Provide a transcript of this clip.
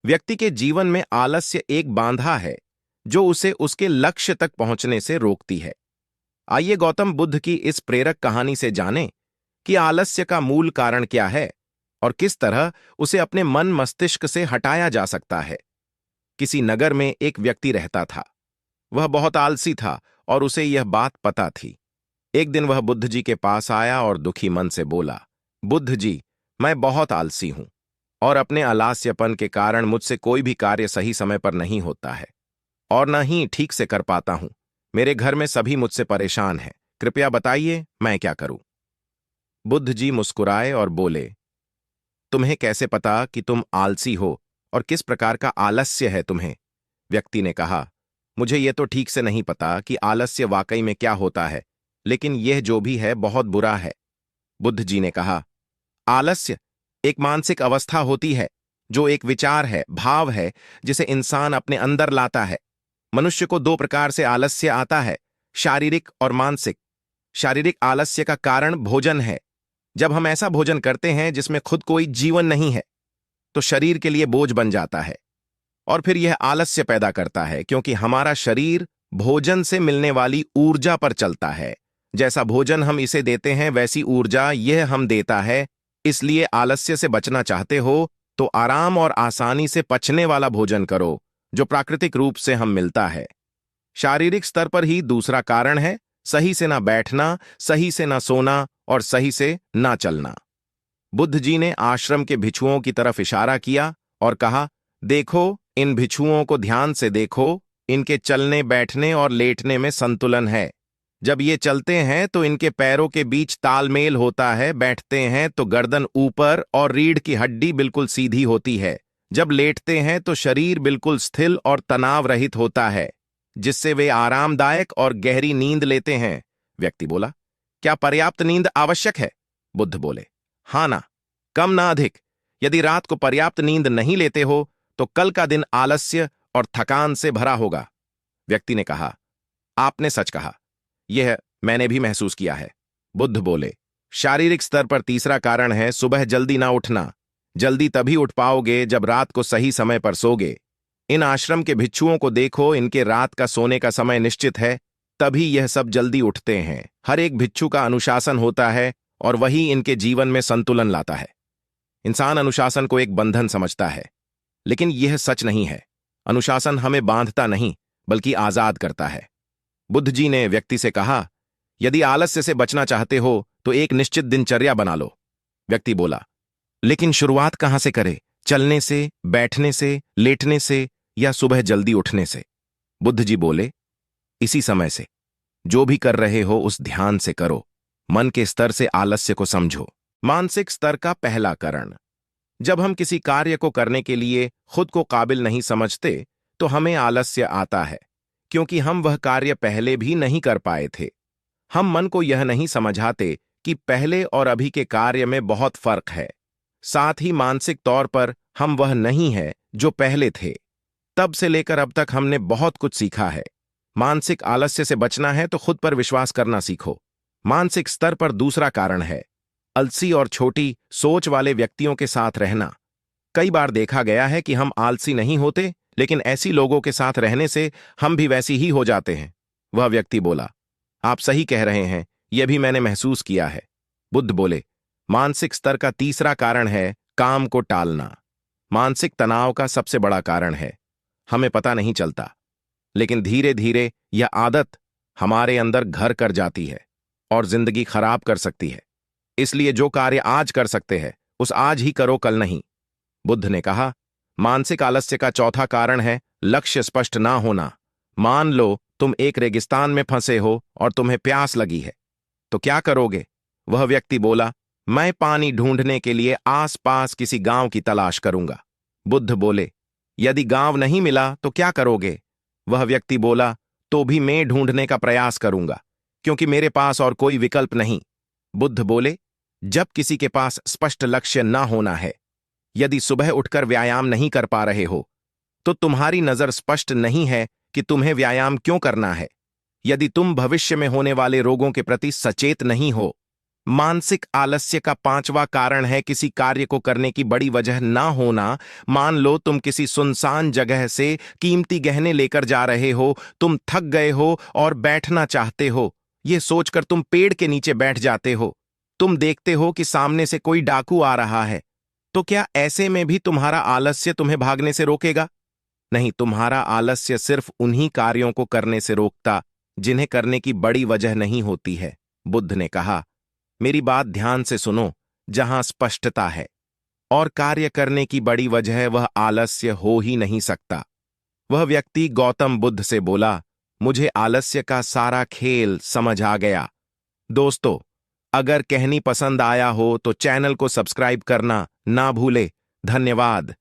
व्यक्ति के जीवन में आलस्य एक बांधा है जो उसे उसके लक्ष्य तक पहुंचने से रोकती है। आइए गौतम बुद्ध की इस प्रेरक कहानी से जानें कि आलस्य का मूल कारण क्या है और किस तरह उसे अपने मन मस्तिष्क से हटाया जा सकता है। किसी नगर में एक व्यक्ति रहता था। वह बहुत आलसी था और उसे यह बात पता थी। एक दिन वह बुद्ध जी के पास आया और दुखी मन से बोला, बुद्ध जी, मैं बहुत आलसी हूं और अपने आलस्यपन के कारण मुझसे कोई भी कार्य सही समय पर नहीं होता है और न ही ठीक से कर पाता हूं। मेरे घर में सभी मुझसे परेशान हैं। कृपया बताइए मैं क्या करूं। बुद्ध जी मुस्कुराए और बोले, तुम्हें कैसे पता कि तुम आलसी हो और किस प्रकार का आलस्य है तुम्हें? व्यक्ति ने कहा, मुझे यह तो ठीक से नहीं पता कि आलस्य वाकई में क्या होता है, लेकिन यह जो भी है बहुत बुरा है। बुद्ध जी ने कहा, आलस्य एक मानसिक अवस्था होती है जो एक विचार है, भाव है, जिसे इंसान अपने अंदर लाता है। मनुष्य को दो प्रकार से आलस्य आता है, शारीरिक और मानसिक। शारीरिक आलस्य का कारण भोजन है। जब हम ऐसा भोजन करते हैं जिसमें खुद कोई जीवन नहीं है तो शरीर के लिए बोझ बन जाता है और फिर यह आलस्य पैदा करता है, क्योंकि हमारा शरीर भोजन से मिलने वाली ऊर्जा पर चलता है। जैसा भोजन हम इसे देते हैं वैसी ऊर्जा यह हम देता है। इसलिए आलस्य से बचना चाहते हो तो आराम और आसानी से पचने वाला भोजन करो जो प्राकृतिक रूप से हम मिलता है। शारीरिक स्तर पर ही दूसरा कारण है सही से ना बैठना, सही से ना सोना और सही से ना चलना। बुद्ध जी ने आश्रम के भिक्षुओं की तरफ इशारा किया और कहा, देखो, इन भिक्षुओं को ध्यान से देखो। इनके चलने, बैठने और लेटने में संतुलन है। जब ये चलते हैं तो इनके पैरों के बीच तालमेल होता है, बैठते हैं तो गर्दन ऊपर और रीढ़ की हड्डी बिल्कुल सीधी होती है। जब लेटते हैं तो शरीर बिल्कुल स्थिर और तनाव रहित होता है, जिससे वे आरामदायक और गहरी नींद लेते हैं। व्यक्ति बोला, क्या पर्याप्त नींद आवश्यक है? बुद्ध बोले, हाँ ना, कम ना अधिक। यदि रात को पर्याप्त नींद नहीं लेते हो तो कल का दिन आलस्य और थकान से भरा होगा। व्यक्ति ने कहा, आपने सच कहा, यह मैंने भी महसूस किया है। बुद्ध बोले, शारीरिक स्तर पर तीसरा कारण है सुबह जल्दी ना उठना। जल्दी तभी उठ पाओगे जब रात को सही समय पर सोगे। इन आश्रम के भिक्षुओं को देखो, इनके रात का सोने का समय निश्चित है, तभी यह सब जल्दी उठते हैं। हर एक भिक्षु का अनुशासन होता है और वही इनके जीवन में संतुलन लाता है। इंसान अनुशासन को एक बंधन समझता है, लेकिन यह सच नहीं है। अनुशासन हमें बांधता नहीं बल्कि आजाद करता है। बुद्ध जी ने व्यक्ति से कहा, यदि आलस्य से बचना चाहते हो तो एक निश्चित दिनचर्या बना लो। व्यक्ति बोला, लेकिन शुरुआत कहां से करें? चलने से, बैठने से, लेटने से या सुबह जल्दी उठने से? बुद्ध जी बोले, इसी समय से। जो भी कर रहे हो उस ध्यान से करो। मन के स्तर से आलस्य को समझो। मानसिक स्तर का पहला कारण, जब हम किसी कार्य को करने के लिए खुद को काबिल नहीं समझते तो हमें आलस्य आता है, क्योंकि हम वह कार्य पहले भी नहीं कर पाए थे। हम मन को यह नहीं समझाते कि पहले और अभी के कार्य में बहुत फर्क है। साथ ही मानसिक तौर पर हम वह नहीं है जो पहले थे। तब से लेकर अब तक हमने बहुत कुछ सीखा है। मानसिक आलस्य से बचना है तो खुद पर विश्वास करना सीखो। मानसिक स्तर पर दूसरा कारण है आलसी और छोटी सोच वाले व्यक्तियों के साथ रहना। कई बार देखा गया है कि हम आलसी नहीं होते, लेकिन ऐसी लोगों के साथ रहने से हम भी वैसी ही हो जाते हैं। वह व्यक्ति बोला, आप सही कह रहे हैं, यह भी मैंने महसूस किया है। बुद्ध बोले, मानसिक स्तर का तीसरा कारण है काम को टालना। मानसिक तनाव का सबसे बड़ा कारण है, हमें पता नहीं चलता, लेकिन धीरे धीरे यह आदत हमारे अंदर घर कर जाती है और जिंदगी खराब कर सकती है। इसलिए जो कार्य आज कर सकते हैं उस आज ही करो, कल नहीं। बुद्ध ने कहा, मानसिक आलस्य का चौथा कारण है लक्ष्य स्पष्ट ना होना। मान लो तुम एक रेगिस्तान में फंसे हो और तुम्हें प्यास लगी है, तो क्या करोगे? वह व्यक्ति बोला, मैं पानी ढूंढने के लिए आसपास किसी गांव की तलाश करूंगा। बुद्ध बोले, यदि गांव नहीं मिला तो क्या करोगे? वह व्यक्ति बोला, तो भी मैं ढूंढने का प्रयास करूंगा, क्योंकि मेरे पास और कोई विकल्प नहीं। बुद्ध बोले, जब किसी के पास स्पष्ट लक्ष्य ना होना है, यदि सुबह उठकर व्यायाम नहीं कर पा रहे हो तो तुम्हारी नजर स्पष्ट नहीं है कि तुम्हें व्यायाम क्यों करना है। यदि तुम भविष्य में होने वाले रोगों के प्रति सचेत नहीं हो, मानसिक आलस्य का पांचवा कारण है किसी कार्य को करने की बड़ी वजह ना होना। मान लो तुम किसी सुनसान जगह से कीमती गहने लेकर जा रहे हो, तुम थक गए हो और बैठना चाहते हो। यह सोचकर तुम पेड़ के नीचे बैठ जाते हो। तुम देखते हो कि सामने से कोई डाकू आ रहा है। तो क्या ऐसे में भी तुम्हारा आलस्य तुम्हें भागने से रोकेगा? नहीं, तुम्हारा आलस्य सिर्फ उन्हीं कार्यों को करने से रोकता जिन्हें करने की बड़ी वजह नहीं होती है। बुद्ध ने कहा, मेरी बात ध्यान से सुनो। जहां स्पष्टता है और कार्य करने की बड़ी वजह, वह आलस्य हो ही नहीं सकता। वह व्यक्ति गौतम बुद्ध से बोला, मुझे आलस्य का सारा खेल समझ आ गया। दोस्तों, अगर कहनी पसंद आया हो तो चैनल को सब्सक्राइब करना ना भूले। धन्यवाद।